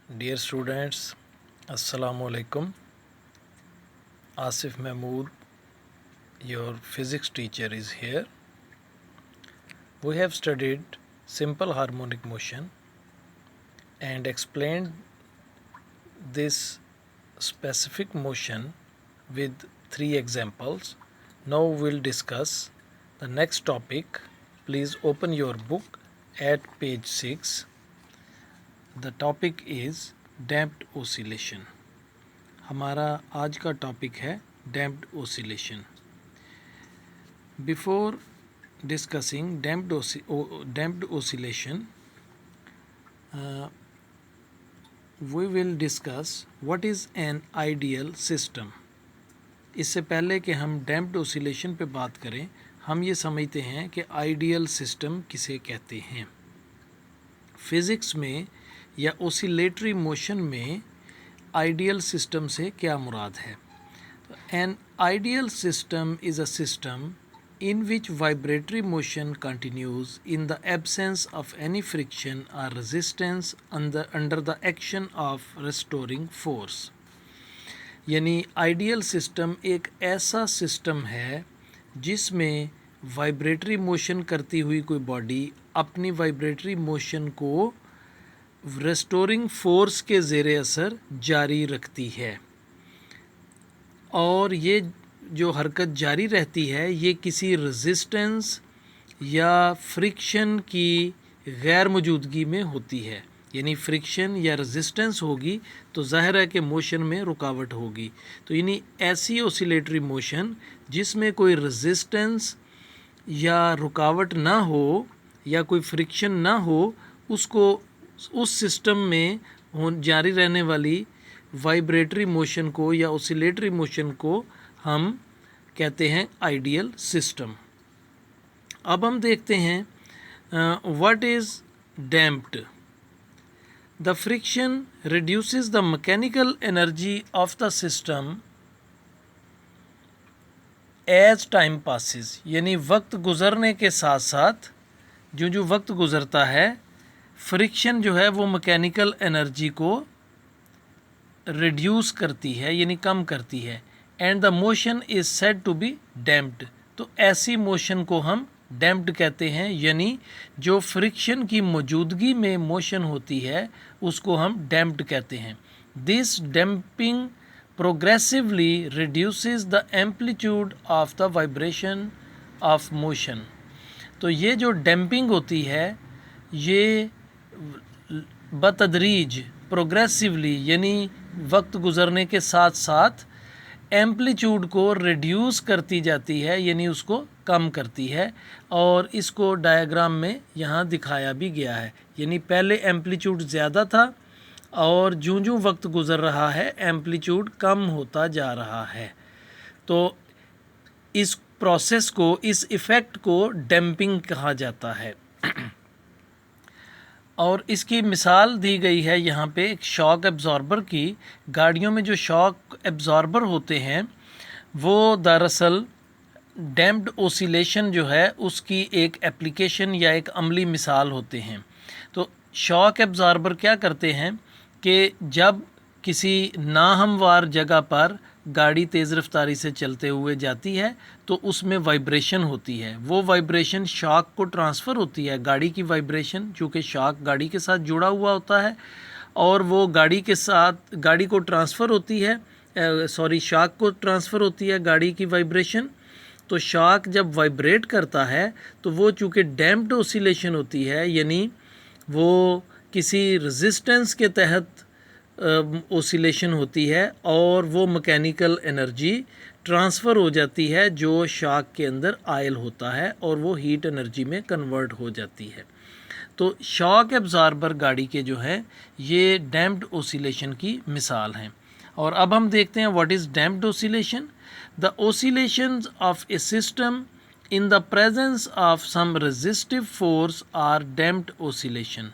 Dear students, Assalamu alaikum. Asif Mahmood, your physics teacher, is here. We have studied simple harmonic motion and explained this specific motion with 3 examples. Now we'll discuss the next topic. Please open your book at page 6. The topic is damped oscillation. हमारा आज का topic है damped oscillation. Before discussing damped oscillation, we will discuss what is an ideal system. इससे पहले कि हम damped oscillation पे बात करें, हम ये समझते हैं कि आइडियल सिस्टम किसे कहते हैं. फिज़िक्स में या ओसिलेटरी मोशन में आइडियल सिस्टम से क्या मुराद है. An ideal system is a system in which vibratory motion continues in the absence of any friction or resistance under the action of restoring force. यानी आइडियल सिस्टम एक ऐसा system है जिसमें vibratory motion करती हुई कोई बॉडी अपनी vibratory motion को रेस्टोरिंग फोर्स के ज़ेरे असर जारी रखती है, और ये जो हरकत जारी रहती है ये किसी रेजिस्टेंस या फ्रिक्शन की गैर मौजूदगी में होती है. यानी फ्रिक्शन या रेजिस्टेंस होगी तो ज़ाहिर है कि मोशन में रुकावट होगी. तो यानी ऐसी ओसिलेटरी मोशन जिसमें कोई रेजिस्टेंस या रुकावट ना हो या कोई फ्रिक्शन ना हो, उसको उस सिस्टम में जारी रहने वाली वाइब्रेटरी मोशन को या ओसिलेटरी मोशन को हम कहते हैं आइडियल सिस्टम. अब हम देखते हैं what is damped. The friction reduces the mechanical energy of the system as time passes. यानी वक्त गुज़रने के साथ साथ जो वक्त गुज़रता है, फ्रिक्शन जो है वो मैकेनिकल एनर्जी को रिड्यूस करती है यानी कम करती है. And the motion is said to be damped. तो ऐसी मोशन को हम डैम्प्ड कहते हैं, यानी जो फ्रिक्शन की मौजूदगी में मोशन होती है उसको हम डैम्प्ड कहते हैं. This damping progressively reduces the amplitude of the vibration of motion. तो ये जो डैम्पिंग होती है ये बतदरीज प्रोग्रेसिवली यानी वक्त गुज़रने के साथ साथ एम्पलीट्यूड को रिड्यूस करती जाती है, यानी उसको कम करती है. और इसको डायग्राम में यहाँ दिखाया भी गया है. यानी पहले एम्पलीट्यूड ज़्यादा था और जूं वक्त गुज़र रहा है एम्पलीट्यूड कम होता जा रहा है. तो इस प्रोसेस को, इस इफ़ेक्ट को डैम्पिंग कहा जाता है. और इसकी मिसाल दी गई है यहाँ पे एक शॉक एब्ज़ॉर्बर की. गाड़ियों में जो शॉक एब्ज़ॉर्बर होते हैं वो दरअसल डैम्प्ड ओसिलेशन जो है उसकी एक एप्लीकेशन या एक अमली मिसाल होते हैं. तो शॉक एब्ज़ॉर्बर क्या करते हैं कि जब किसी नाहमवार जगह पर गाड़ी तेज़ रफ्तारी से चलते हुए जाती है तो उसमें वाइब्रेशन होती है. वो वाइब्रेशन शॉक को ट्रांसफ़र होती है. गाड़ी की वाइब्रेशन, चूँकि शॉक गाड़ी के साथ जुड़ा हुआ होता है और वो गाड़ी के साथ गाड़ी को ट्रांसफ़र होती है, शॉक को ट्रांसफ़र होती है गाड़ी की वाइब्रेशन. तो शॉक जब वाइब्रेट करता है तो वो चूँकि डैम्प्ड ओसिलेशन होती है, यानी वो किसी रेजिस्टेंस के तहत ओसिलेशन होती है और वो मैकेनिकल एनर्जी ट्रांसफ़र हो जाती है जो शॉक के अंदर आयल होता है और वो हीट एनर्जी में कन्वर्ट हो जाती है. तो शॉक एब्ज़ॉर्बर गाड़ी के जो है ये डैम्प्ड ओसिलेशन की मिसाल हैं. और अब हम देखते हैं what is damped oscillation. The oscillations of a system in the presence of some resistive force are damped oscillation.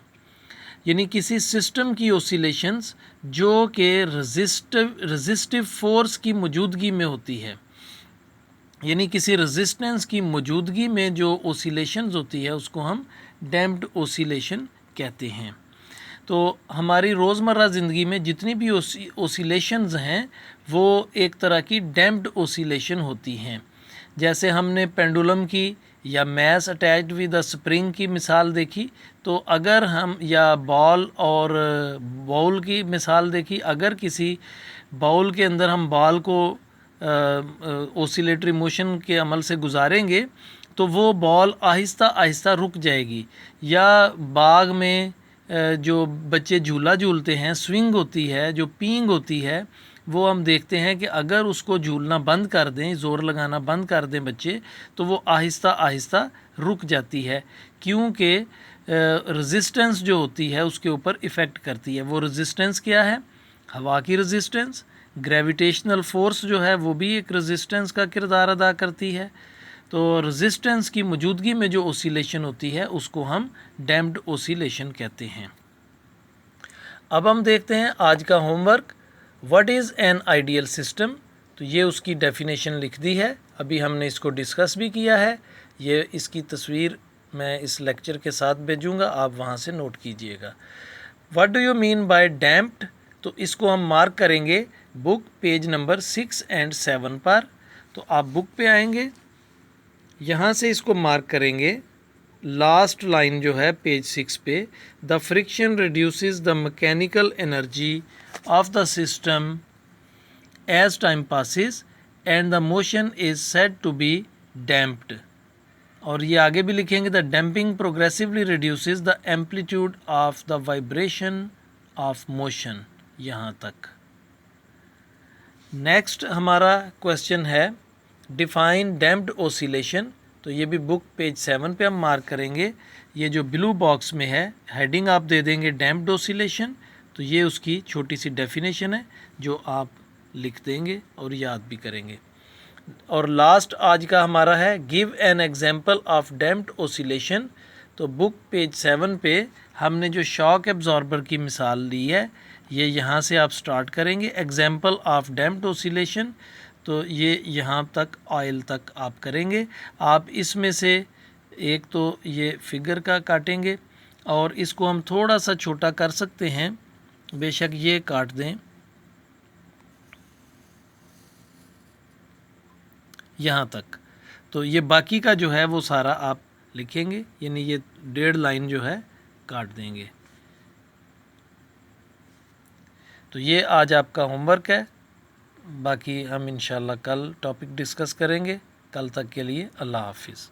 यानी किसी सिस्टम की ओसिलेशंस जो कि रेजिस्टिव फोर्स की मौजूदगी में होती है, यानी किसी रेजिस्टेंस की मौजूदगी में जो ओसिलेशंस होती है उसको हम डैम्प्ड ओसिलेशन कहते हैं. तो हमारी रोज़मर्रा ज़िंदगी में जितनी भी ओसिलेशंस हैं वो एक तरह की डैम्प्ड ओसिलेशन होती हैं। जैसे हमने पेंडुलम की या mass attached with a spring की मिसाल देखी, तो अगर हम या बॉल और बाउल की मिसाल देखी, अगर किसी बाउल के अंदर हम बॉल को ओसिलेटरी मोशन के अमल से गुजारेंगे तो वो बॉल आहिस्ता आहिस्ता रुक जाएगी। या बाग में जो बच्चे झूला झूलते हैं, स्विंग होती है, जो पींग होती है, वो हम देखते हैं कि अगर उसको झूलना बंद कर दें, ज़ोर लगाना बंद कर दें बच्चे, तो वो आहिस्ता आहिस्ता रुक जाती है, क्योंकि रेजिस्टेंस जो होती है उसके ऊपर इफ़ेक्ट करती है। वो रेजिस्टेंस क्या है? हवा की रेजिस्टेंस। ग्रेविटेशनल फोर्स जो है वो भी एक रेजिस्टेंस का किरदार अदा करती है। तो रेजिस्टेंस की मौजूदगी में जो ओसिलेशन होती है उसको हम डैम्प्ड ओसिलेशन कहते हैं। अब हम देखते हैं आज का homework, what is an ideal system. तो ये उसकी डेफिनेशन लिख दी है, अभी हमने इसको डिस्कस भी किया है। ये इसकी तस्वीर मैं इस लेक्चर के साथ भेजूँगा, आप वहाँ से नोट कीजिएगा। What do you mean by damped, तो इसको हम मार्क करेंगे बुक पेज नंबर 6 और 7 पर। तो आप बुक पे आएंगे, यहाँ से इसको मार्क करेंगे, लास्ट लाइन जो है पेज 6 पे, the friction reduces the mechanical energy of the system as time passes and the motion is said to be damped. और ये आगे भी लिखेंगे, the damping progressively reduces the amplitude of the vibration of motion. यहाँ तक। Next हमारा question है define damped oscillation. तो ये भी बुक पेज 7 पे हम मार्क करेंगे। ये जो ब्लू बॉक्स में है हेडिंग आप दे देंगे डैम्प्ड ओसिलेशन, तो ये उसकी छोटी सी डेफिनेशन है जो आप लिख देंगे और याद भी करेंगे। और लास्ट आज का हमारा है give an example of damped oscillation. तो बुक पेज 7 पे हमने जो शॉक एब्जॉर्बर की मिसाल ली है, ये यहाँ से आप स्टार्ट करेंगे, एग्जांपल ऑफ डैम्प्ड ओसिलेशन। तो ये यहाँ तक ऑयल तक आप करेंगे। आप इसमें से एक तो ये फिगर का काटेंगे और इसको हम थोड़ा सा छोटा कर सकते हैं, बेशक ये काट दें यहाँ तक। तो ये बाकी का जो है वो सारा आप लिखेंगे, यानी ये 1.5 लाइन जो है काट देंगे। तो ये आज आपका होमवर्क है, बाकी हम इंशाल्लाह कल टॉपिक डिस्कस करेंगे। कल तक के लिए अल्लाह हाफिज़।